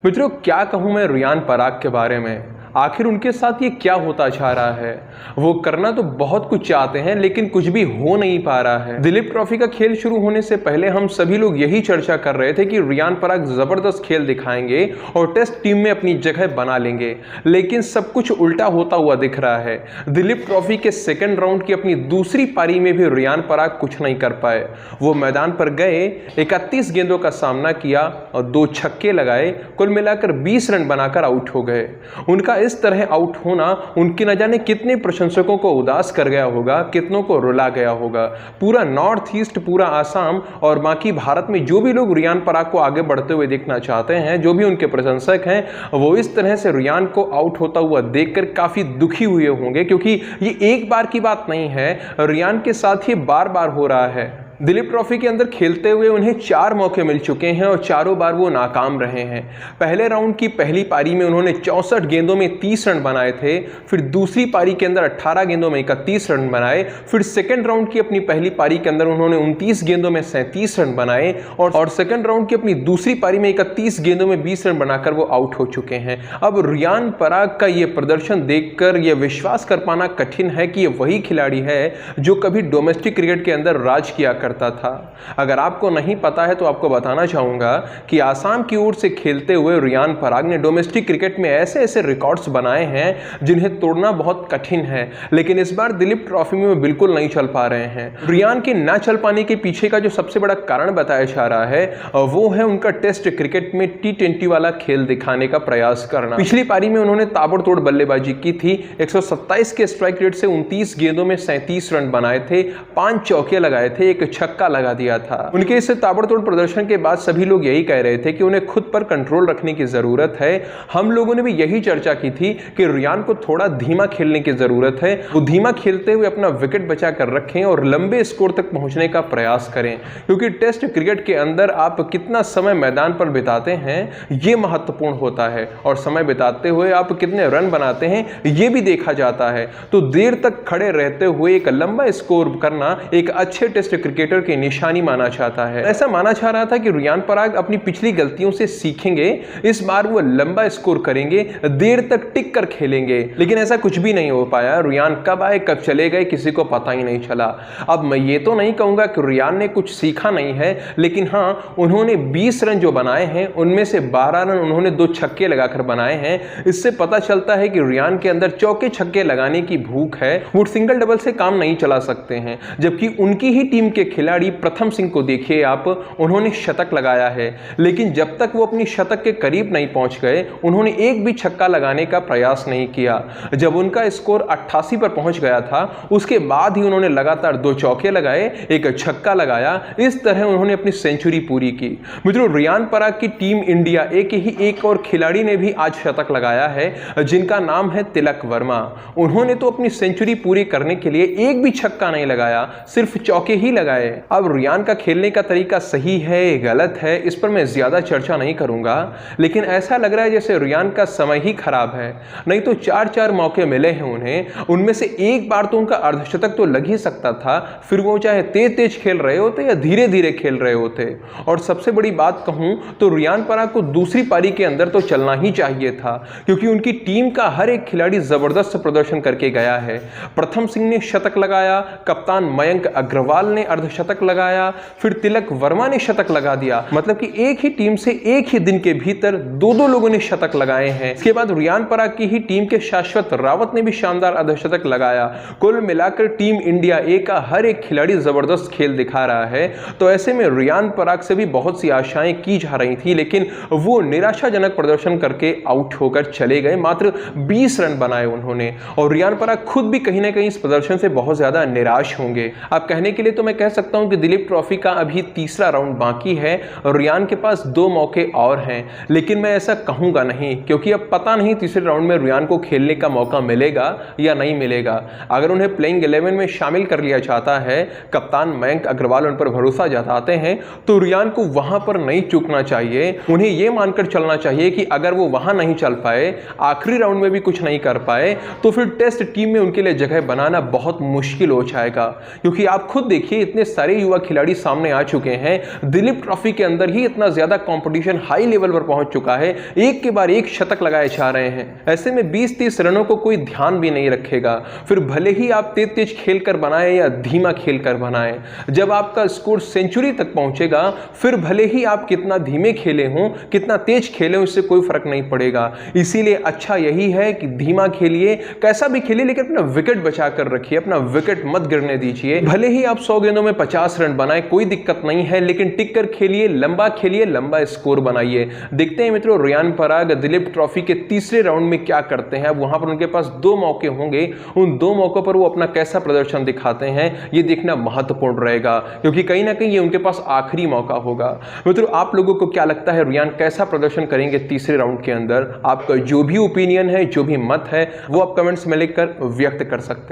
मित्रों, क्या कहूं मैं रियान पराग के बारे में। आखिर उनके साथ ये क्या होता जा रहा है। वो करना तो बहुत कुछ चाहते हैं लेकिन कुछ भी हो नहीं पा रहा है। दिलीप ट्रॉफी का खेल शुरू होने से पहले हम सभी लोग यही चर्चा कर रहे थे कि रियान पराग जबरदस्त खेल दिखाएंगे और टेस्ट टीम में अपनी जगह बना लेंगे, लेकिन सब कुछ उल्टा होता हुआ दिख रहा है। दिलीप ट्रॉफी के सेकेंड राउंड की अपनी दूसरी पारी में भी रियान पराग कुछ नहीं कर पाए। वो मैदान पर गए, 31 गेंदों का सामना किया और 2 छक्के लगाए, कुल मिलाकर 20 रन बनाकर आउट हो गए। उनका इस तरह आउट होना उनके न जाने कितने प्रशंसकों को उदास कर गया होगा, कितनों को रुला गया होगा। पूरा नॉर्थ ईस्ट, पूरा आसाम और बाकी भारत में जो भी लोग रियान पराग को आगे बढ़ते हुए देखना चाहते हैं, जो भी उनके प्रशंसक हैं, वो इस तरह से रियान को आउट होता हुआ देखकर काफी दुखी हुए होंगे, क्योंकि ये एक बार की बात नहीं है, रियान के साथ ये बार बार हो रहा है। दिलीप ट्रॉफी के अंदर खेलते हुए उन्हें 4 मौके मिल चुके हैं और चारों बार वो नाकाम रहे हैं। पहले राउंड की पहली पारी में उन्होंने 64 गेंदों में 30 रन बनाए थे, फिर दूसरी पारी के अंदर 18 गेंदों में 31 रन बनाए, फिर सेकंड राउंड की अपनी पहली पारी के अंदर उन्होंने 29 गेंदों में 37 रन बनाए और सेकंड राउंड की अपनी दूसरी पारी में 31 गेंदों में 20 रन बनाकर वो आउट हो चुके हैं। अब रियान पराग का ये प्रदर्शन देखकर यह विश्वास कर पाना कठिन है कि ये वही खिलाड़ी है जो कभी डोमेस्टिक क्रिकेट के अंदर राज किया करता था। अगर आपको नहीं पता है तो आपको बताना चाहूंगा कि आसाम की ओर से खेलते हुए रियान पराग ने डोमेस्टिक क्रिकेट में ऐसे ऐसे रिकॉर्ड्स बनाए हैं जिन्हें तोड़ना बहुत कठिन है, लेकिन इस बार दिलीप ट्रॉफी में बिल्कुल नहीं चल पा रहे हैं। रियान के ना चल पाने के पीछे का जो सबसे बड़ा कारण बताया जा रहा है वो है उनका टेस्ट क्रिकेट में T20 वाला खेल दिखाने का प्रयास करना। पिछली पारी में उन्होंने ताबड़तोड़ बल्लेबाजी की थी, 127 के स्ट्राइक रेट से 29 गेंदों में 37 रन बनाए थे, 5 चौके लगाए थे, 1 छक्का लगा दिया था। उनके इस ताबड़तोड़ प्रदर्शन के बाद सभी लोग यही कह रहे थे कि उन्हें खुद पर कंट्रोल रखने की जरूरत है। हम लोगों ने भी यही चर्चा की थी कि रियान को थोड़ा धीमा खेलने की जरूरत है। वो धीमा खेलते हुए अपना विकेट बचा कर रखें और लंबे स्कोर तक पहुंचने का प्रयास करें, क्योंकि टेस्ट क्रिकेट के अंदर आप कितना समय मैदान पर बिताते हैं यह महत्वपूर्ण होता है और समय बिताते हुए आप कितने रन बनाते हैं यह भी देखा जाता है। तो देर तक खड़े रहते हुए एक लंबा स्कोर करना एक अच्छे टेस्ट क्रिकेटर की निशानी माना जाता है। ऐसा माना जा रहा था कि रियान पराग अपनी पिछली गलतियों से सीखेंगे, इस बार वो लंबा स्कोर करेंगे, देर तक टिक कर खेलेंगे, लेकिन ऐसा कुछ भी नहीं हो पाया। रियान कब आए कब चले गए किसी को पता ही नहीं चला। अब मैं ये तो नहीं कहूंगा कि रियान ने कुछ सीखा नहीं है, लेकिन हाँ, उन्होंने 20 रन जो बनाए हैं उनमें से 12 रन उन्होंने 2 छक्के लगाकर बनाए हैं। इससे पता चलता है कि रियान के अंदर चौके छक्के लगाने की भूख है। वो सिंगल डबल से काम नहीं चला सकते हैं, जबकि उनकी ही टीम के खिलाड़ी प्रथम सिंह को देखिए आप, उन्होंने शतक लगाया है, लेकिन जब तक वो अपनी शतक के करीब नहीं पहुंच गए उन्होंने एक भी छक्का लगाने का प्रयास नहीं किया। जब उनका स्कोर 88 पर पहुंच गया था उसके बाद ही उन्होंने लगातार 2 चौके लगाए, 1 छक्का लगाया। इस तरह उन्होंने अपनी सेंचुरी पूरी की। मित्रों, रियान पराग की टीम इंडिया एक और खिलाड़ी ने भी आज शतक लगाया है, जिनका नाम है तिलक वर्मा। उन्होंने तो अपनी सेंचुरी पूरी करने के लिए एक भी छक्का नहीं लगाया, सिर्फ चौके ही लगाए। अब रियान का खेलने का तरीका सही है गलत है इस पर मैं ज्यादा चर्चा नहीं करूंगा, लेकिन ऐसा लग रहा है जैसे रियान का समय ही खराब है। नहीं तो 4 मौके मिले हैं उन्हें, उनमें से एक बार तो उनका अर्धशतक तो लग ही सकता था, फिर वो चाहे तेज खेल रहे होते या धीरे धीरे खेल रहे होते। और सबसे बड़ी बात कहूं तो रियान पराग को दूसरी पारी के अंदर तो चलना ही चाहिए था, क्योंकि उनकी टीम का हर एक खिलाड़ी जबरदस्त प्रदर्शन करके गया है। प्रथम सिंह ने शतक लगाया, कप्तान मयंक अग्रवाल ने अर्धशतक लगाया, फिर तिलक वर्मा ने शतक लगा दिया। मतलब कि एक ही टीम से एक ही दिन के भीतर 2 लोगों ने शतक लगाए हैं। इसके बाद रियान पराग की ही टीम के शाश्वत रावत ने भी शानदार अर्धशतक लगाया। कुल मिलाकर टीम इंडिया ए का हर एक खिलाड़ी जबरदस्त खेल दिखा रहा है। तो ऐसे में रियान पराग से भी बहुत सी आशाएं की जा रही थी, लेकिन वो निराशाजनक प्रदर्शन करके आउट होकर चले गए। मात्र 20 रन बनाए उन्होंने, और रियान पराग खुद भी कहीं ना कहीं इस प्रदर्शन से बहुत ज्यादा निराश होंगे। अब कहने के लिए तो मैं कह सकता हूं कि दिलीप ट्रॉफी का अभी तीसरा राउंड बाकी है और रियान के पास 2 मौके और हैं, लेकिन मैं ऐसा कहूंगा नहीं, क्योंकि अब पता नहीं तीसरे राउंड में रियान को खेलने का मौका मिलेगा या नहीं मिलेगा। अगर उन्हें प्लेइंग 11 में शामिल कर लिया जाता है, कप्तान मयंक अग्रवाल उन पर भरोसा जताते हैं, तो रियान को वहां पर नहीं चूकना चाहिए। उन्हें यह मानकर चलना चाहिए कि अगर वो वहां नहीं चल पाए, आखिरी राउंड में भी कुछ नहीं कर पाए, तो फिर टेस्ट टीम में उनके लिए जगह बनाना बहुत मुश्किल हो जाएगा। क्योंकि आप खुद देखिए, इतने सारे युवा खिलाड़ी सामने आ चुके हैं। दिलीप ट्रॉफी के अंदर ही इतना ज्यादा कंपटीशन हाई लेवल पर पहुंच चुका है, एक के बाद एक शतक लगाए जा रहे हैं। ऐसे में 20-30 रनों को कोई ध्यान भी नहीं रखेगा, फिर भले ही आप तेज खेल कर बनाए या धीमा खेल कर बनाए, जब आपका स्कोर सेंचुरी तक पहुंचेगा फिर भले ही आप कितना धीमे खेले हों, कितना तेज खेले, उससे कोई फर्क नहीं पड़ेगा। इसीलिए अच्छा यही है कि धीमा खेलिए, कैसा भी खेलिए, लेकिन अपना विकेट बचा कर रखिए, अपना विकेट मत गिरने दीजिए। भले ही आप 100 गेंदों में 50 रन बनाए, कोई दिक्कत नहीं है, लेकिन टिक कर खेलिए, लंबा स्कोर बनाइए। देखते हैं मित्रों रियान पराग दिलीप ट्रॉफी के तीसरे राउंड में क्या करते हैं। वहां पर उनके पास 2 मौके होंगे, उन 2 मौकों पर वो अपना कैसा प्रदर्शन दिखाते हैं ये देखना महत्वपूर्ण रहेगा, क्योंकि कहीं ना कहीं ये उनके पास आखिरी मौका होगा। मित्रों आप लोगों को क्या लगता है रियान कैसा प्रदर्शन करेंगे तीसरे राउंड के अंदर? आपका जो भी ओपिनियन है, जो भी मत है, वो आप कमेंट्स में लिखकर व्यक्त कर सकते हैं।